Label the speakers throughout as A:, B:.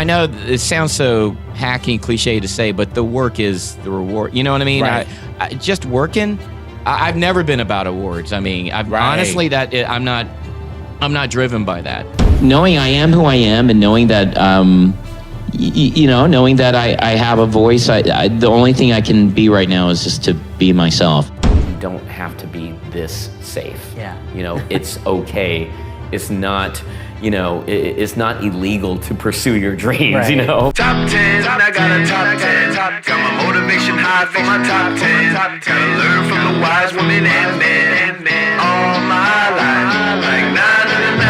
A: I know it sounds so hacky and cliche to say, but the work is the reward. You know what I mean?
B: Right.
A: I just working. I've never been about awards. I mean, honestly, I'm not driven by that.
C: Knowing I am who I am, and knowing that, knowing that I have a voice. The only thing I can be right now is just to be myself.
D: You don't have to be this safe.
B: Yeah.
D: It's okay. It's not. It's not illegal to pursue your dreams,
B: Right.
E: Top 10, I got a top 10. Got my motivation high for my top 10. Gotta learn from the wise women and men. All my life, like 9 and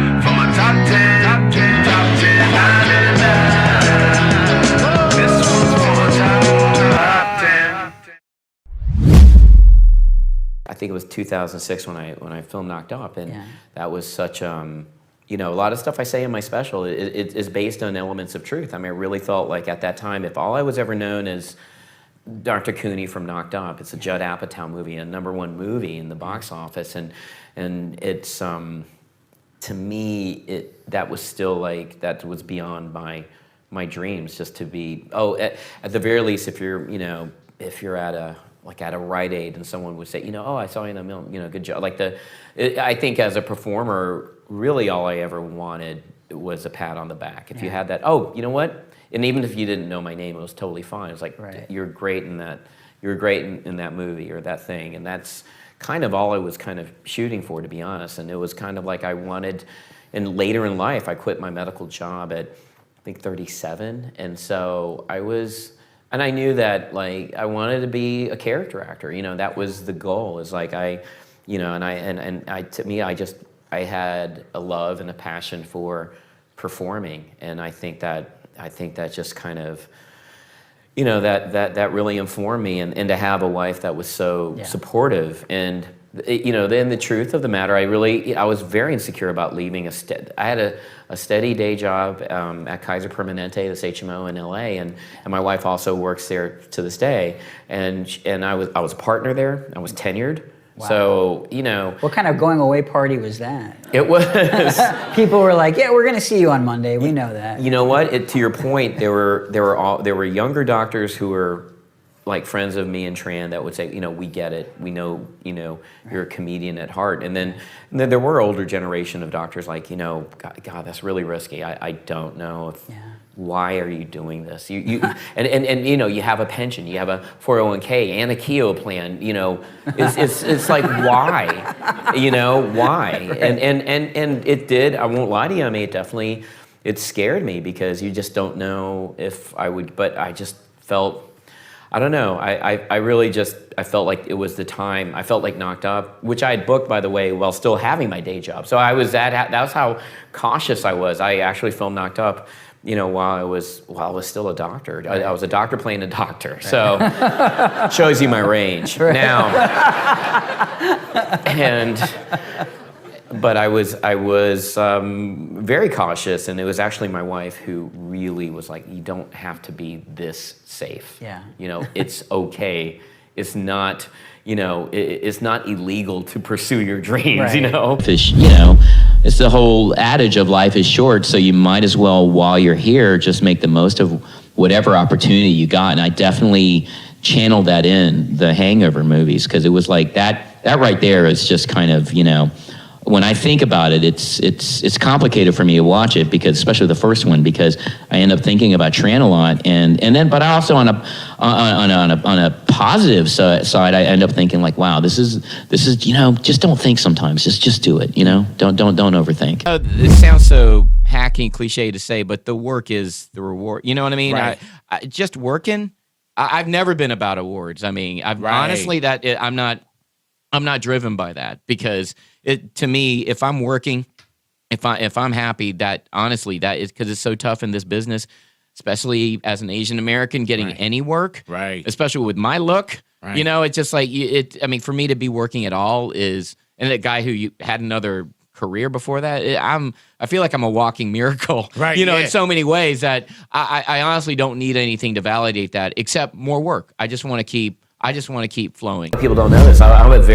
E: 9. For my top 10, top 10, 9 and 9. This one's for my top 10.
D: I think it was 2006 when I filmed Knocked Up, and
B: Yeah.
D: that was such a lot of stuff I say in my special is based on elements of truth. I mean, I really felt like at that time, if all I was ever known as Dr. Cooney from Knocked Up, it's a Judd Apatow movie, a #1 movie in the box office, and it's to me that was still like that was beyond my dreams, just to be at the very least, if you're at a Rite Aid and someone would say, I saw you in a film, good job. I think as a performer, really all I ever wanted was a pat on the back. If you had that, you know what? And even if you didn't know my name, it was totally fine. It was like,
B: Right.
D: you're great in that, in that movie or that thing. And that's kind of all I was kind of shooting for, to be honest. And it was kind of like I wanted, and later in life, I quit my medical job at, I think, 37. And so and I knew that I wanted to be a character actor. That was the goal. Is like I had a love and a passion for performing, and I think that just kind of, that really informed me, and to have a wife that was so supportive, and then the truth of the matter, I was very insecure about leaving I had a steady day job at Kaiser Permanente, this HMO in LA, and my wife also works there to this day, and I was a partner there. I was tenured.
B: Wow.
D: So,
B: What kind of going away party was that?
D: it was.
B: People were like, "Yeah, we're going to see you on Monday. We know that."
D: You know what? To your point, there were younger doctors who were like friends of me and Tran that would say, we get it. We know, you're a comedian at heart. And then there were older generation of doctors like, God, that's really risky. I don't know if.
B: Yeah.
D: Why are you doing this? You you have a pension, you have a 401k and a Keogh plan. It's like why, why?
B: Right.
D: And it did. I won't lie to you. I mean, it scared me because you just don't know if I would. But I just felt. I don't know. I felt like it was the time. I felt like Knocked Up, which I had booked, by the way, while still having my day job. So that was how cautious I was. I actually filmed Knocked Up, while I was still a doctor.
B: Right.
D: I was a doctor playing a doctor. Right. So shows you my range.
B: Right.
D: Now. But I was very cautious, and it was actually my wife who really was like, you don't have to be this safe.
B: Yeah.
D: It's okay. It's not, it's not illegal to pursue your dreams,
C: Right. It's the whole adage of life is short, so you might as well, while you're here, just make the most of whatever opportunity you got. And I definitely channeled that in the Hangover movies, because it was like that right there is just kind of, when I think about it, it's complicated for me to watch it, because especially the first one, because I end up thinking about Tran a lot, and then but also on a positive side, I end up thinking like, wow, this is just don't think sometimes, just do it, don't overthink.
A: It sounds so hacky and cliche to say, but the work is the reward. You know what I mean?
B: Right.
A: I just working. I've never been about awards. I mean, honestly, I'm not driven by that, because to me, if I'm working, if I'm happy, that honestly, that is because it's so tough in this business, especially as an Asian American getting any work, especially with my look. Right. It's just like I mean, for me to be working at all is, and that guy who had another career before that, I feel like I'm a walking miracle.
E: Right.
A: In so many ways that I honestly don't need anything to validate that except more work. I just want to keep flowing.
D: People don't know this. I was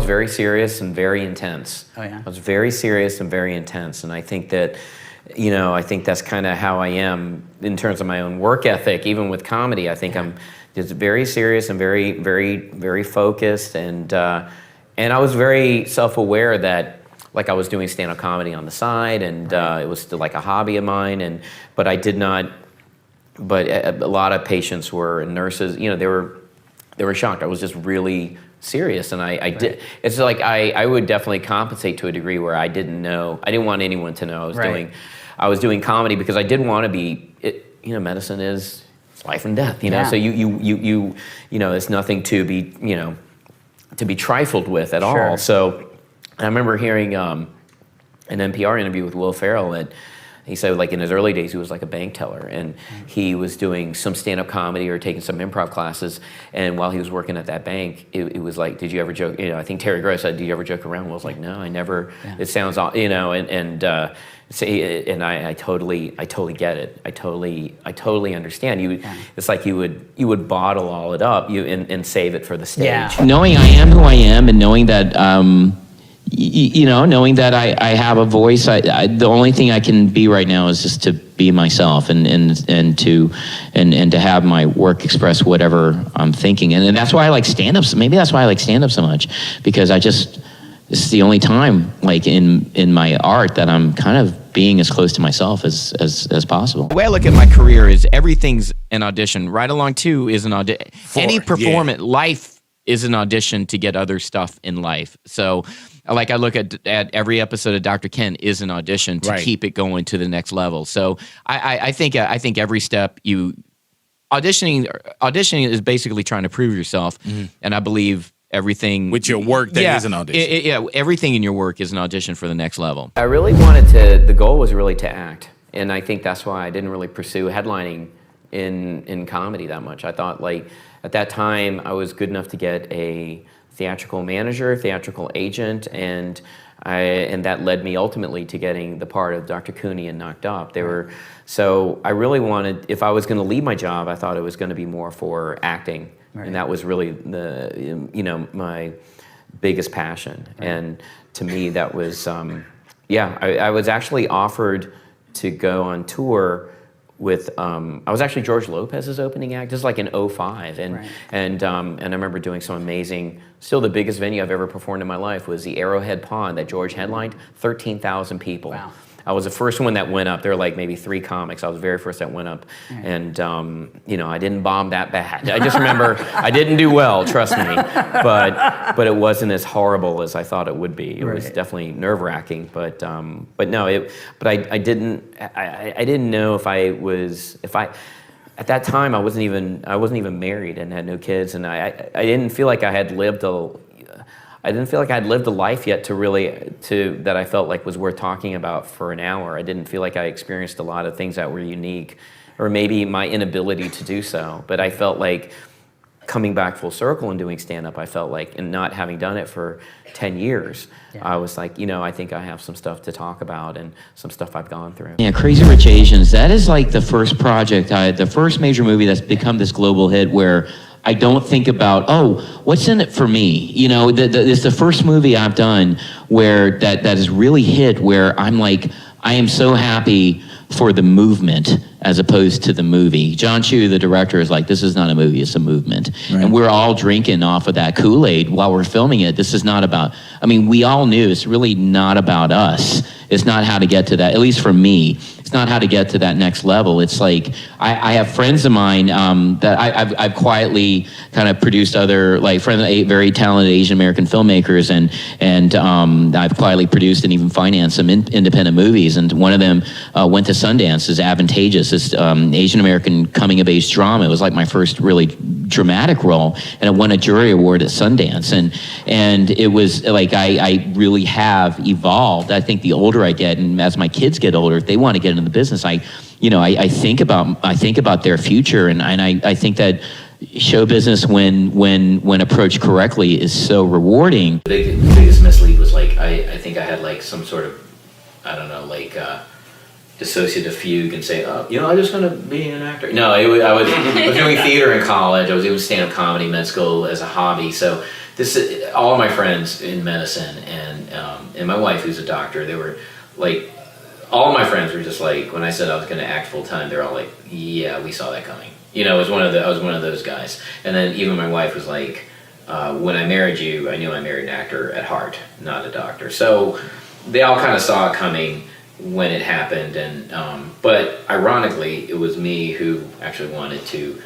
D: very serious and very intense.
B: Oh yeah.
D: I was very serious and very intense, and I think that I think that's kind of how I am in terms of my own work ethic. Even with comedy, I think I'm just very serious and very, very, very focused. And I was very self-aware that, like, I was doing stand-up comedy on the side, and it was still like a hobby of mine. But I did not. But a lot of patients were, and nurses, they were shocked. I was just really serious, and I did. It's like I would definitely compensate to a degree where I didn't want anyone to know I was doing comedy, because I did want to be. Medicine is life and death. So you it's nothing to be trifled with at all. So I remember hearing an NPR interview with Will Ferrell, and he said, like, in his early days, he was like a bank teller, and he was doing some stand-up comedy or taking some improv classes. And while he was working at that bank, it was like, did you ever joke? I think Terry Gross said, "Do you ever joke around?" Will's like, "No, I never." Yeah. It sounds, and I totally get it. I totally understand. It's like you would bottle all it up, and save it for the stage.
C: Yeah. Knowing I am who I am, and knowing that. Knowing that I have a voice, the only thing I can be right now is just to be myself, and to have my work express whatever I'm thinking, and that's why I like stand-up. Maybe that's why I like stand-up so much, because this is the only time, like, in my art, that I'm kind of being as close to myself as possible.
A: The way I look at my career is everything's an audition. Ride Along 2 is an audition. Any performance, life is an audition to get other stuff in life. So, like, I look at every episode of Dr. Ken is an audition to keep it going to the next level. So I think every step auditioning is basically trying to prove yourself, and I believe everything
F: with your work that is an audition.
A: Everything in your work is an audition for the next level.
D: I really wanted to. The goal was really to act, and I think that's why I didn't really pursue headlining in comedy that much. I thought, like, at that time I was good enough to get a theatrical manager, theatrical agent, and that led me ultimately to getting the part of Dr. Cooney in Knocked Up. So I really wanted, if I was going to leave my job, I thought it was going to be more for acting, and that was really my biggest passion. And to me, that was I was actually offered to go on tour with I was actually George Lopez's opening act. This is like in 2005, and I remember doing some amazing. Still, the biggest venue I've ever performed in my life was the Arrowhead Pond that George headlined. 13,000 people. Wow. I was the first one that went up. There were like maybe 3 comics. I was the very first that went up, and I didn't bomb that bad. I just remember I didn't do well. Trust me, but it wasn't as horrible as I thought it would be. It was definitely nerve-wracking, but no. I didn't know if I. At that time, I wasn't even married and had no kids, and I didn't feel like I had lived a life yet that I felt like was worth talking about for an hour. I didn't feel like I experienced a lot of things that were unique, or maybe my inability to do so. But I felt like coming back full circle and doing stand-up, I felt like, and not having done it for 10 years, I was like, I think I have some stuff to talk about and some stuff I've gone through.
C: Yeah, Crazy Rich Asians, that is like the first project, the first major movie that's become this global hit where I don't think about, what's in it for me? It's the first movie I've done where that has really hit, where I'm like, I am so happy for the movement as opposed to the movie. John Chu, the director, is like, this is not a movie, it's a movement. Right. And we're all drinking off of that Kool-Aid while we're filming it. This is not about, we all knew it's really not about us. It's not how to get to that, at least for me. It's not how to get to that next level. It's like, I have friends of mine that I've quietly kind of produced other, like, very talented Asian American filmmakers, and I've quietly produced and even financed some independent movies. And one of them went to Sundance, is Advantageous, this Asian American coming of age drama. It was like my first really dramatic role, and it won a jury award at Sundance. And it was like, I really have evolved. I think the older I get, and as my kids get older, if they want to get into the business, I think about their future, and I think that show business, when approached correctly, is so rewarding.
D: The biggest mislead was, like, I think I had, like, some sort of, I don't know, like, dissociative fugue, and say, I just want to be an actor. No, I was doing theater in college. I was doing stand-up comedy med school as a hobby. So all of my friends in medicine, and my wife, who's a doctor, they were like, all my friends were just like, when I said I was going to act full time, they're all like, yeah, we saw that coming. You know, I was one of those guys. And then even my wife was like, when I married you, I knew I married an actor at heart, not a doctor. So they all kind of saw it coming when it happened. And but ironically, it was me who actually wanted to.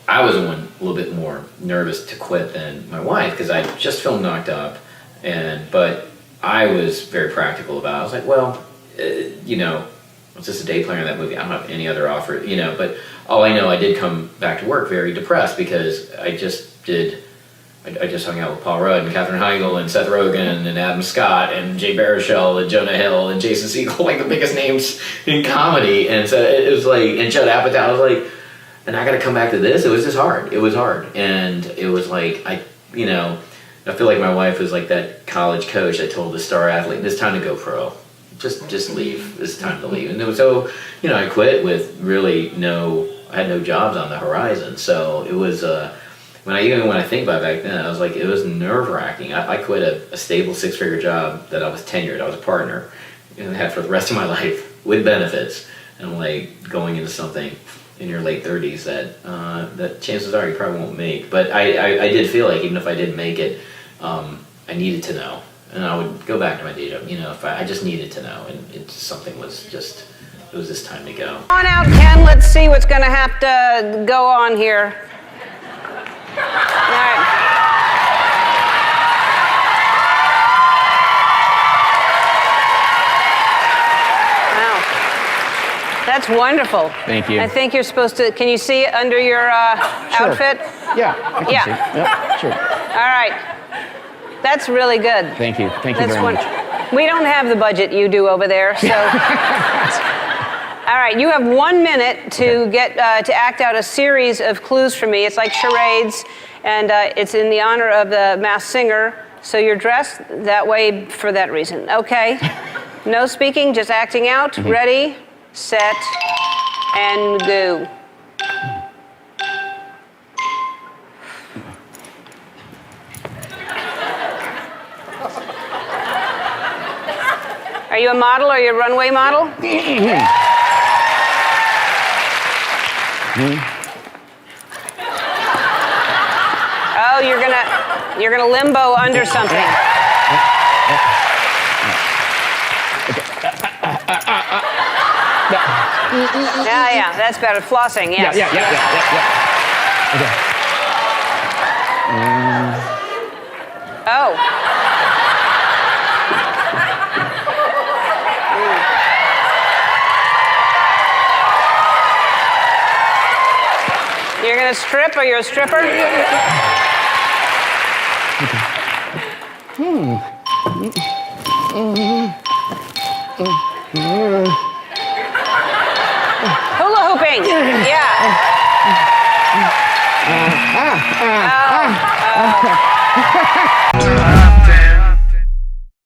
D: I was the one a little bit more nervous to quit than my wife, because I just filmed Knocked Up, but I was very practical about it. I was like, well, you know, I was just a day player in that movie. I don't have any other offer, you know, but all I know, I did come back to work very depressed, because I just hung out with Paul Rudd and Katherine Heigl and Seth Rogen and Adam Scott and Jay Baruchel and Jonah Hill and Jason Segel, like the biggest names in comedy. And so it was like, and Judd Apatow, I was like, and I got to come back to this. It was just hard. It was hard. And it was like, I feel like my wife was like that college coach that told the star athlete, it's time to go pro. Just leave. It's time to leave. And it was so, you know, I quit with really I had no jobs on the horizon. So it was, when I think about it back then, I was like, it was nerve-wracking. I quit a stable 6-figure job that I was tenured. I was a partner and had for the rest of my life with benefits. And I'm like going into something in your late 30s that chances are you probably won't make. But I did feel like even if I didn't make it, I needed to know. And I would go back to my day job, you know, if I just needed to know. And it was just time to go.
G: Come on out, Ken. Let's see what's going to have to go on here. All right. Wow. That's wonderful.
H: Thank you.
G: I think you're supposed to, can you see it under your outfit?
H: Yeah, I can see. Yep, sure.
G: All right. That's really good.
H: Thank you. Thank you very much.
G: We don't have the budget you do over there, so. All right, you have 1 minute to get to act out a series of clues for me. It's like charades, and it's in the honor of the Masked Singer. So you're dressed that way for that reason. Okay. No speaking, just acting out. Ready, set, and go. Are you a model? Are you a runway model? Oh, you're gonna limbo under something. Yeah, that's better. Flossing, yes.
H: Yeah. Okay.
G: Oh. You're gonna strip, or you're a stripper? Hula hooping. Yeah.